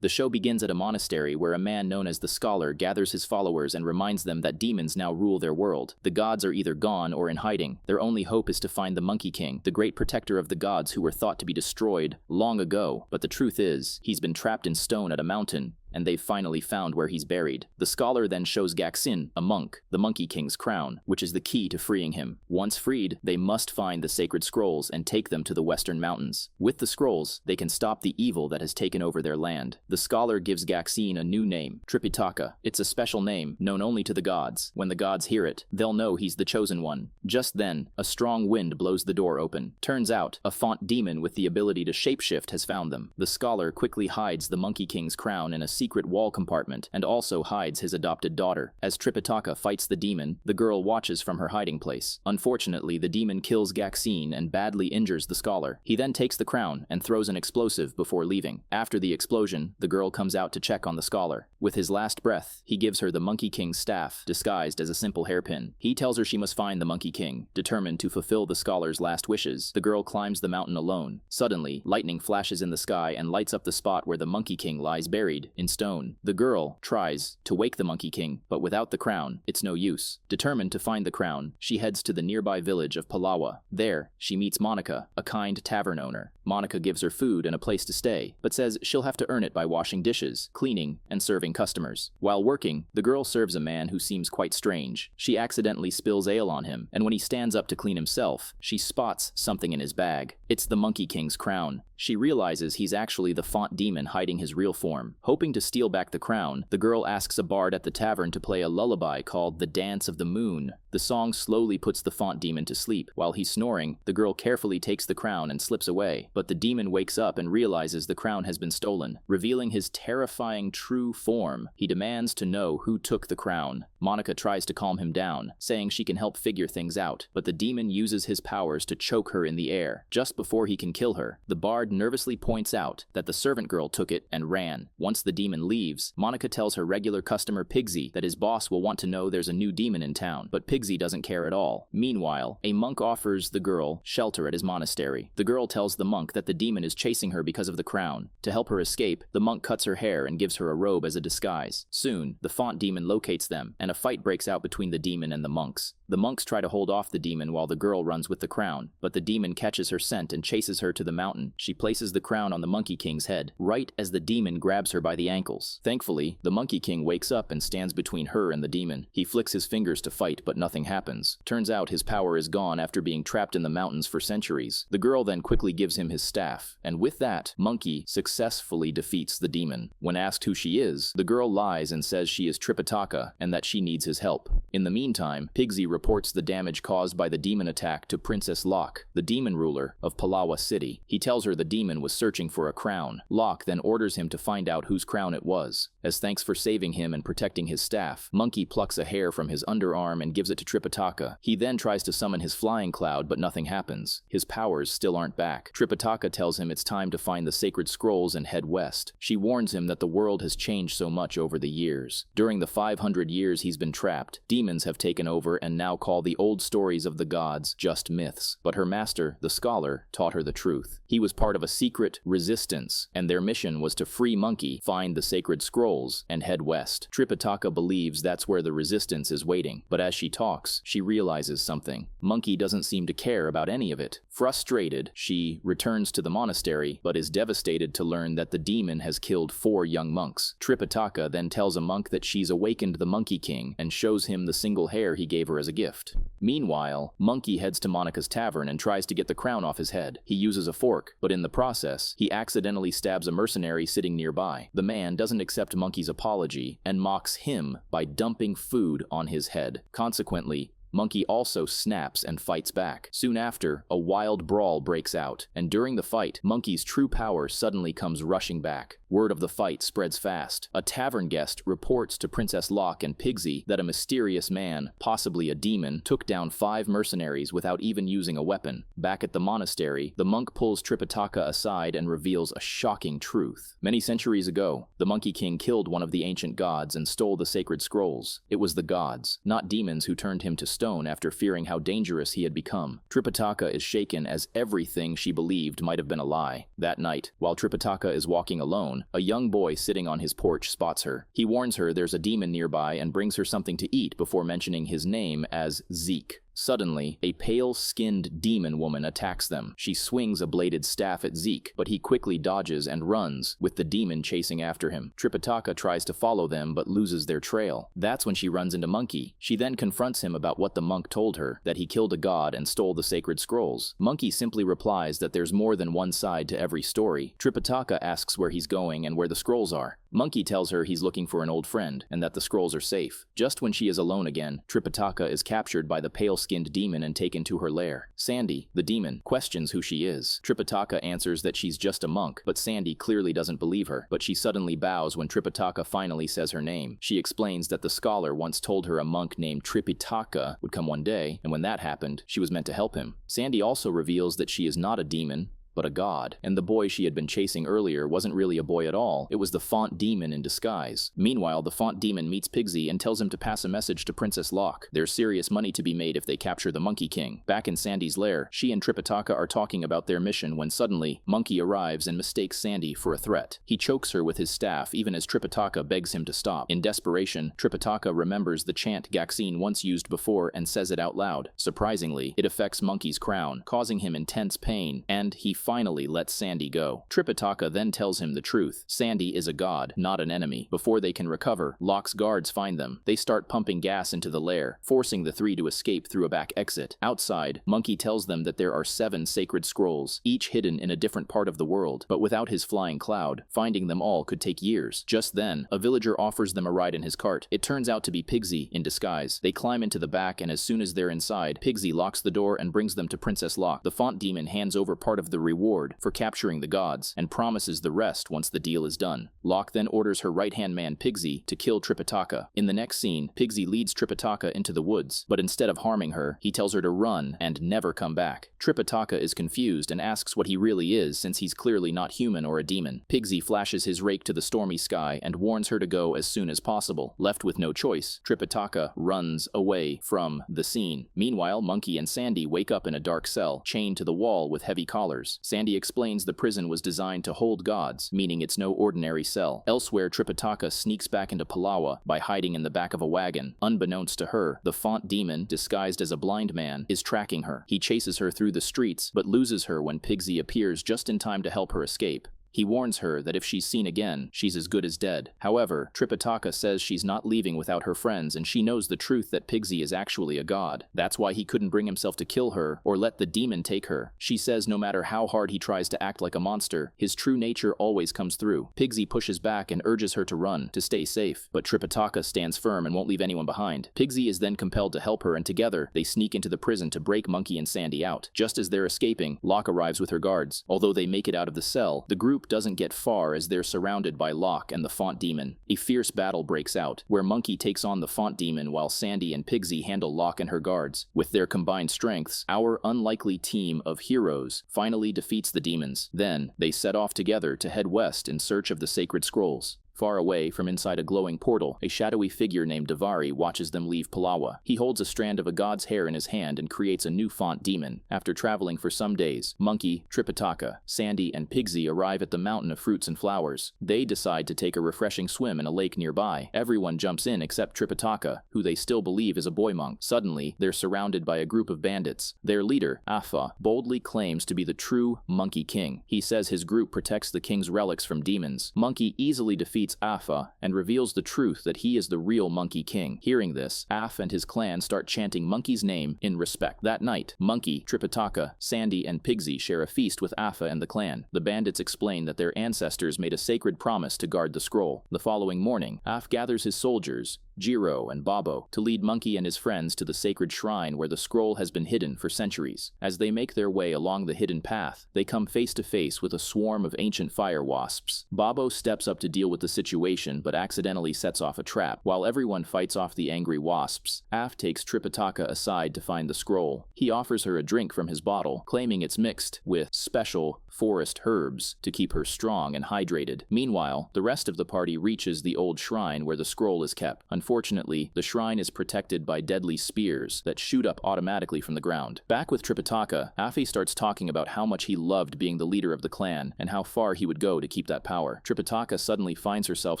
The show begins at a monastery where a man known as the Scholar gathers his followers and reminds them that demons now rule their world. The gods are either gone or in hiding. Their only hope is to find the Monkey King, the great protector of the gods who were thought to be destroyed long ago. But the truth is, he's been trapped in stone at a mountain, and they've finally found where he's buried. The Scholar then shows Gaksin, a monk, the Monkey King's crown, which is the key to freeing him. Once freed, they must find the sacred scrolls and take them to the Western Mountains. With the scrolls, they can stop the evil that has taken over their land. The Scholar gives Gaksin a new name, Tripitaka. It's a special name, known only to the gods. When the gods hear it, they'll know he's the chosen one. Just then, a strong wind blows the door open. Turns out, a font demon with the ability to shapeshift has found them. The Scholar quickly hides the Monkey King's crown in a secret wall compartment and also hides his adopted daughter. As Tripitaka fights the demon, the girl watches from her hiding place. Unfortunately, the demon kills Gaksin and badly injures the Scholar. He then takes the crown and throws an explosive before leaving. After the explosion, the girl comes out to check on the Scholar. With his last breath, he gives her the Monkey King's staff, disguised as a simple hairpin. He tells her she must find the Monkey King. Determined to fulfill the Scholar's last wishes, the girl climbs the mountain alone. Suddenly, lightning flashes in the sky and lights up the spot where the Monkey King lies buried in stone. The girl tries to wake the Monkey King, but without the crown, it's no use. Determined to find the crown, she heads to the nearby village of Palawa. There, she meets Monica, a kind tavern owner. Monica gives her food and a place to stay, but says she'll have to earn it by washing dishes, cleaning, and serving customers. While working, the girl serves a man who seems quite strange. She accidentally spills ale on him, and when he stands up to clean himself, she spots something in his bag. It's the Monkey King's crown. She realizes he's actually the font demon hiding his real form. Hoping to steal back the crown, the girl asks a bard at the tavern to play a lullaby called The Dance of the Moon. The song slowly puts the font demon to sleep. While he's snoring, the girl carefully takes the crown and slips away. But the demon wakes up and realizes the crown has been stolen. Revealing his terrifying true form, he demands to know who took the crown. Monica tries to calm him down, saying she can help figure things out, but the demon uses his powers to choke her in the air. Just before he can kill her, the bard nervously points out that the servant girl took it and ran. Once the demon leaves, Monica tells her regular customer Pigsy that his boss will want to know there's a new demon in town, but Pigsy doesn't care at all. Meanwhile, a monk offers the girl shelter at his monastery. The girl tells the monk that the demon is chasing her because of the crown. To help her escape, the monk cuts her hair and gives her a robe as a disguise. Soon, the font demon locates them, and a fight breaks out between the demon and the monks. The monks try to hold off the demon while the girl runs with the crown, but the demon catches her scent and chases her to the mountain. She places the crown on the Monkey King's head, right as the demon grabs her by the ankles. Thankfully, the Monkey King wakes up and stands between her and the demon. He flicks his fingers to fight, but nothing happens. Turns out his power is gone after being trapped in the mountains for centuries. The girl then quickly gives him his staff, and with that, Monkey successfully defeats the demon. When asked who she is, the girl lies and says she is Tripitaka and that she needs his help. In the meantime, Pigsy reports the damage caused by the demon attack to Princess Locke, the demon ruler of Palawa City. He tells her the demon was searching for a crown. Locke then orders him to find out whose crown it was. As thanks for saving him and protecting his staff, Monkey plucks a hair from his underarm and gives it to Tripitaka. He then tries to summon his flying cloud, but nothing happens. His powers still aren't back. Tripitaka tells him it's time to find the sacred scrolls and head west. She warns him that the world has changed so much over the years. During the 500 years he's been trapped, demons have taken over and now call the old stories of the gods just myths. But her master, the Scholar, taught her the truth. He was part of a secret resistance, and their mission was to free Monkey, find the sacred scrolls, and head west. Tripitaka believes that's where the resistance is waiting, but as she talks, she realizes something. Monkey doesn't seem to care about any of it. Frustrated, she returns to the monastery, but is devastated to learn that the demon has killed 4 young monks. Tripitaka then tells a monk that she's awakened the Monkey King and shows him the single hair he gave her as a gift. Meanwhile, Monkey heads to Monica's tavern and tries to get the crown off his head. He uses a fork, but in the process, he accidentally stabs a mercenary sitting nearby. The man doesn't accept Monkey's apology and mocks him by dumping food on his head. Consequently, Monkey also snaps and fights back. Soon after, a wild brawl breaks out, and during the fight, Monkey's true power suddenly comes rushing back. Word of the fight spreads fast. A tavern guest reports to Princess Locke and Pigsy that a mysterious man, possibly a demon, took down 5 mercenaries without even using a weapon. Back at the monastery, the monk pulls Tripitaka aside and reveals a shocking truth. Many centuries ago, the Monkey King killed one of the ancient gods and stole the sacred scrolls. It was the gods, not demons, who turned him to stone after fearing how dangerous he had become. Tripitaka is shaken as everything she believed might have been a lie. That night, while Tripitaka is walking alone, alone, a young boy sitting on his porch spots her. He warns her there's a demon nearby and brings her something to eat before mentioning his name as Zeke. Suddenly, a pale-skinned demon woman attacks them. She swings a bladed staff at Zeke, but he quickly dodges and runs, with the demon chasing after him. Tripitaka tries to follow them but loses their trail. That's when she runs into Monkey. She then confronts him about what the monk told her, that he killed a god and stole the sacred scrolls. Monkey simply replies that there's more than one side to every story. Tripitaka asks where he's going and where the scrolls are. Monkey tells her he's looking for an old friend, and that the scrolls are safe. Just when she is alone again, Tripitaka is captured by the pale-skinned demon and taken to her lair. Sandy, the demon, questions who she is. Tripitaka answers that she's just a monk, but Sandy clearly doesn't believe her. But she suddenly bows when Tripitaka finally says her name. She explains that the scholar once told her a monk named Tripitaka would come one day, and when that happened, she was meant to help him. Sandy also reveals that she is not a demon, but a god. And the boy she had been chasing earlier wasn't really a boy at all. It was the font demon in disguise. Meanwhile, the font demon meets Pigsy and tells him to pass a message to Princess Locke. There's serious money to be made if they capture the Monkey King. Back in Sandy's lair, she and Tripitaka are talking about their mission when suddenly, Monkey arrives and mistakes Sandy for a threat. He chokes her with his staff even as Tripitaka begs him to stop. In desperation, Tripitaka remembers the chant Gaxine once used before and says it out loud. Surprisingly, it affects Monkey's crown, causing him intense pain, and he finally lets Sandy go. Tripitaka then tells him the truth. Sandy is a god, not an enemy. Before they can recover, Locke's guards find them. They start pumping gas into the lair, forcing the three to escape through a back exit. Outside, Monkey tells them that there are 7 sacred scrolls, each hidden in a different part of the world, but without his flying cloud, finding them all could take years. Just then, a villager offers them a ride in his cart. It turns out to be Pigsy in disguise. They climb into the back, and as soon as they're inside, Pigsy locks the door and brings them to Princess Locke. The font demon hands over part of the reward for capturing the gods, and promises the rest once the deal is done. Locke then orders her right-hand man Pigsy to kill Tripitaka. In the next scene, Pigsy leads Tripitaka into the woods, but instead of harming her, he tells her to run and never come back. Tripitaka is confused and asks what he really is since he's clearly not human or a demon. Pigsy flashes his rake to the stormy sky and warns her to go as soon as possible. Left with no choice, Tripitaka runs away from the scene. Meanwhile, Monkey and Sandy wake up in a dark cell, chained to the wall with heavy collars. Sandy explains the prison was designed to hold gods, meaning it's no ordinary cell. Elsewhere, Tripitaka sneaks back into Palawa by hiding in the back of a wagon. Unbeknownst to her, the font demon, disguised as a blind man, is tracking her. He chases her through the streets, but loses her when Pigsy appears just in time to help her escape. He warns her that if she's seen again, she's as good as dead. However, Tripitaka says she's not leaving without her friends, and she knows the truth that Pigsy is actually a god. That's why he couldn't bring himself to kill her or let the demon take her. She says no matter how hard he tries to act like a monster, his true nature always comes through. Pigsy pushes back and urges her to run, to stay safe, but Tripitaka stands firm and won't leave anyone behind. Pigsy is then compelled to help her, and together, they sneak into the prison to break Monkey and Sandy out. Just as they're escaping, Locke arrives with her guards. Although they make it out of the cell, the group doesn't get far as they're surrounded by Locke and the font demon. A fierce battle breaks out, where Monkey takes on the font demon while Sandy and Pigsy handle Locke and her guards. With their combined strengths, our unlikely team of heroes finally defeats the demons. Then, they set off together to head west in search of the sacred scrolls. Far away, from inside a glowing portal, a shadowy figure named Davari watches them leave Palawa. He holds a strand of a god's hair in his hand and creates a new font demon. After traveling for some days, Monkey, Tripitaka, Sandy, and Pigsy arrive at the mountain of fruits and flowers. They decide to take a refreshing swim in a lake nearby. Everyone jumps in except Tripitaka, who they still believe is a boy monk. Suddenly, they're surrounded by a group of bandits. Their leader, Afa, boldly claims to be the true Monkey King. He says his group protects the king's relics from demons. Monkey easily defeats Afa and reveals the truth that he is the real Monkey King. Hearing this, Af and his clan start chanting Monkey's name in respect. That night, Monkey, Tripitaka, Sandy, and Pigsy share a feast with Afa and the clan. The bandits explain that their ancestors made a sacred promise to guard the scroll. The following morning, Af gathers his soldiers, Jiro and Babo, to lead Monkey and his friends to the sacred shrine where the scroll has been hidden for centuries. As they make their way along the hidden path, they come face to face with a swarm of ancient fire wasps. Babo steps up to deal with the situation but accidentally sets off a trap. While everyone fights off the angry wasps, Af takes Tripitaka aside to find the scroll. He offers her a drink from his bottle, claiming it's mixed with special forest herbs to keep her strong and hydrated. Meanwhile, the rest of the party reaches the old shrine where the scroll is kept. Unfortunately, the shrine is protected by deadly spears that shoot up automatically from the ground. Back with Tripitaka, Afi starts talking about how much he loved being the leader of the clan and how far he would go to keep that power. Tripitaka suddenly finds herself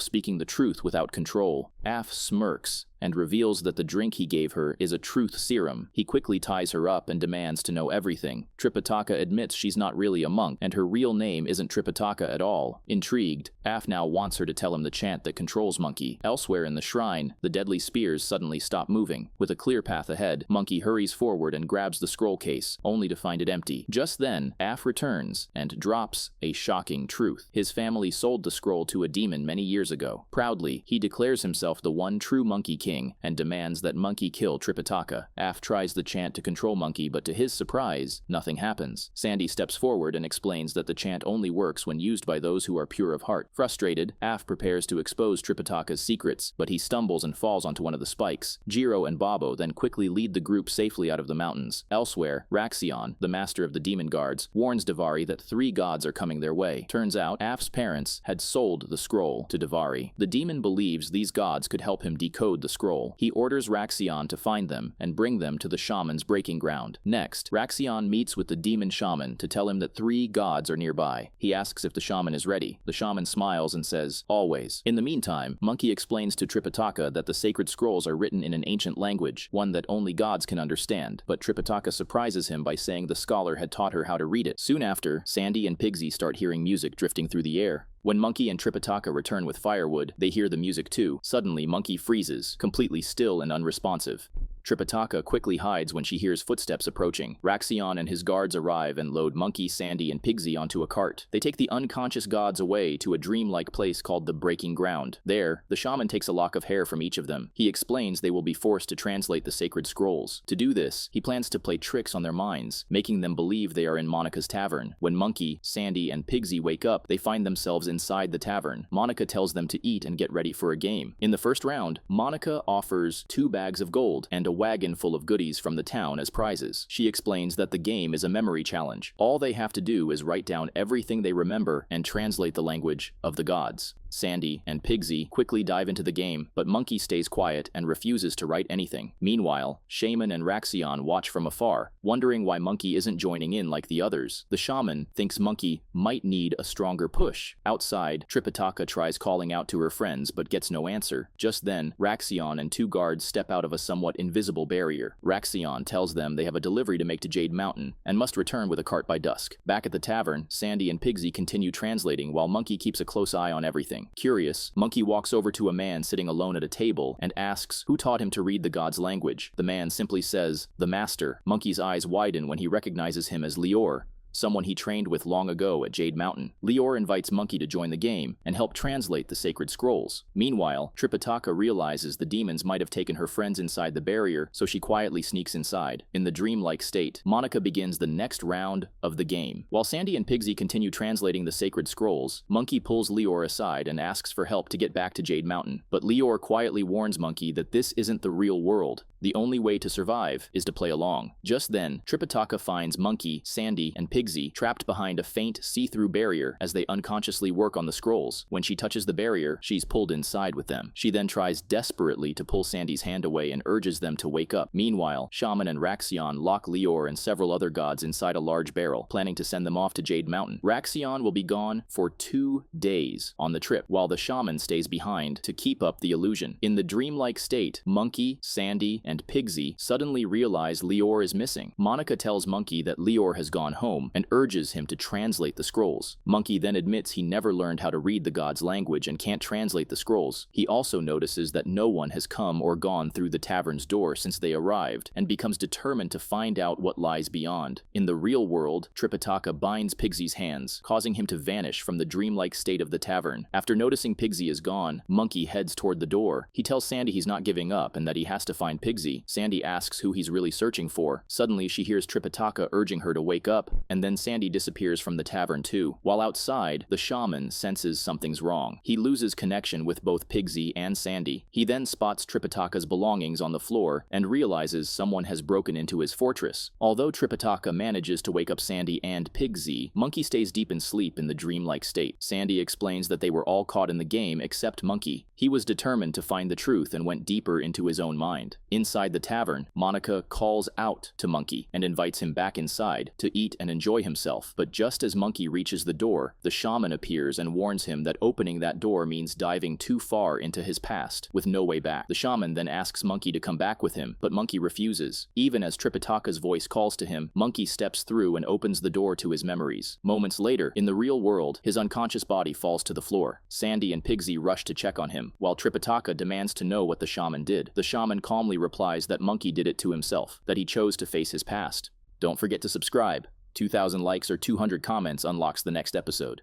speaking the truth without control. Af smirks and reveals that the drink he gave her is a truth serum. He quickly ties her up and demands to know everything. Tripitaka admits she's not really a monk, and her real name isn't Tripitaka at all. Intrigued, Af now wants her to tell him the chant that controls Monkey. Elsewhere in the shrine, the deadly spears suddenly stop moving. With a clear path ahead, Monkey hurries forward and grabs the scroll case, only to find it empty. Just then, Af returns and drops a shocking truth. His family sold the scroll to a demon many years ago. Proudly, he declares himself the one true Monkey King and demands that Monkey kill Tripitaka. Af tries the chant to control Monkey, but to his surprise, nothing happens. Sandy steps forward and explains that the chant only works when used by those who are pure of heart. Frustrated, Af prepares to expose Tripitaka's secrets, but he stumbles and falls onto one of the spikes. Jiro and Babo then quickly lead the group safely out of the mountains. Elsewhere, Raxion, the master of the demon guards, warns Davari that 3 gods are coming their way. Turns out, Af's parents had sold the scroll to Davari. The demon believes these gods could help him decode the scroll. He orders Raxion to find them and bring them to the shaman's breaking ground. Next, Raxion meets with the demon shaman to tell him that 3 gods are nearby. He asks if the shaman is ready. The shaman smiles and says, "Always." In the meantime, Monkey explains to Tripitaka that the sacred scrolls are written in an ancient language, one that only gods can understand, but Tripitaka surprises him by saying the scholar had taught her how to read it. Soon after, Sandy and Pigsy start hearing music drifting through the air. When Monkey and Tripitaka return with firewood, they hear the music too. Suddenly, Monkey freezes, completely still and unresponsive. Tripitaka quickly hides when she hears footsteps approaching. Raxion and his guards arrive and load Monkey, Sandy, and Pigsy onto a cart. They take the unconscious gods away to a dreamlike place called the Breaking Ground. There, the shaman takes a lock of hair from each of them. He explains they will be forced to translate the sacred scrolls. To do this, he plans to play tricks on their minds, making them believe they are in Monica's tavern. When Monkey, Sandy, and Pigsy wake up, they find themselves inside the tavern. Monica tells them to eat and get ready for a game. In the first round, Monica offers 2 bags of gold and a wagon full of goodies from the town as prizes. She explains that the game is a memory challenge. All they have to do is write down everything they remember and translate the language of the gods. Sandy and Pigsy quickly dive into the game, but Monkey stays quiet and refuses to write anything. Meanwhile, Shaman and Raxion watch from afar, wondering why Monkey isn't joining in like the others. The shaman thinks Monkey might need a stronger push. Outside, Tripitaka tries calling out to her friends but gets no answer. Just then, Raxion and 2 guards step out of a somewhat invisible barrier. Raxion tells them they have a delivery to make to Jade Mountain and must return with a cart by dusk. Back at the tavern, Sandy and Pigsy continue translating while Monkey keeps a close eye on everything. Curious, Monkey walks over to a man sitting alone at a table and asks who taught him to read the god's language. The man simply says, "The master." Monkey's eyes widen when he recognizes him as Lior, someone he trained with long ago at Jade Mountain. Lior invites Monkey to join the game and help translate the sacred scrolls. Meanwhile, Tripitaka realizes the demons might have taken her friends inside the barrier, so she quietly sneaks inside. In the dreamlike state, Monica begins the next round of the game. While Sandy and Pigsy continue translating the sacred scrolls, Monkey pulls Lior aside and asks for help to get back to Jade Mountain. But Lior quietly warns Monkey that this isn't the real world. The only way to survive is to play along. Just then, Tripitaka finds Monkey, Sandy, and Pigsy trapped behind a faint, see-through barrier as they unconsciously work on the scrolls. When she touches the barrier, she's pulled inside with them. She then tries desperately to pull Sandy's hand away and urges them to wake up. Meanwhile, Shaman and Raxion lock Lior and several other gods inside a large barrel, planning to send them off to Jade Mountain. Raxion will be gone for 2 days on the trip, while the shaman stays behind to keep up the illusion. In the dreamlike state, Monkey, Sandy, and Pigsy suddenly realize Lior is missing. Monica tells Monkey that Lior has gone home and urges him to translate the scrolls. Monkey then admits he never learned how to read the god's language and can't translate the scrolls. He also notices that no one has come or gone through the tavern's door since they arrived and becomes determined to find out what lies beyond. In the real world, Tripitaka binds Pigsy's hands, causing him to vanish from the dreamlike state of the tavern. After noticing Pigsy is gone, Monkey heads toward the door. He tells Sandy he's not giving up and that he has to find Pigsy Pigsy, Sandy asks who he's really searching for. Suddenly, she hears Tripitaka urging her to wake up, and then Sandy disappears from the tavern too. While outside, the shaman senses something's wrong. He loses connection with both Pigsy and Sandy. He then spots Tripitaka's belongings on the floor and realizes someone has broken into his fortress. Although Tripitaka manages to wake up Sandy and Pigsy, Monkey stays deep in sleep in the dreamlike state. Sandy explains that they were all caught in the game except Monkey. He was determined to find the truth and went deeper into his own mind. Inside the tavern, Monica calls out to Monkey and invites him back inside to eat and enjoy himself. But just as Monkey reaches the door, the shaman appears and warns him that opening that door means diving too far into his past, with no way back. The shaman then asks Monkey to come back with him, but Monkey refuses. Even as Tripitaka's voice calls to him, Monkey steps through and opens the door to his memories. Moments later, in the real world, his unconscious body falls to the floor. Sandy and Pigsy rush to check on him, while Tripitaka demands to know what the shaman did. The shaman calmly replies that Monkey did it to himself, that he chose to face his past. Don't forget to subscribe. 2,000 likes or 200 comments unlocks the next episode.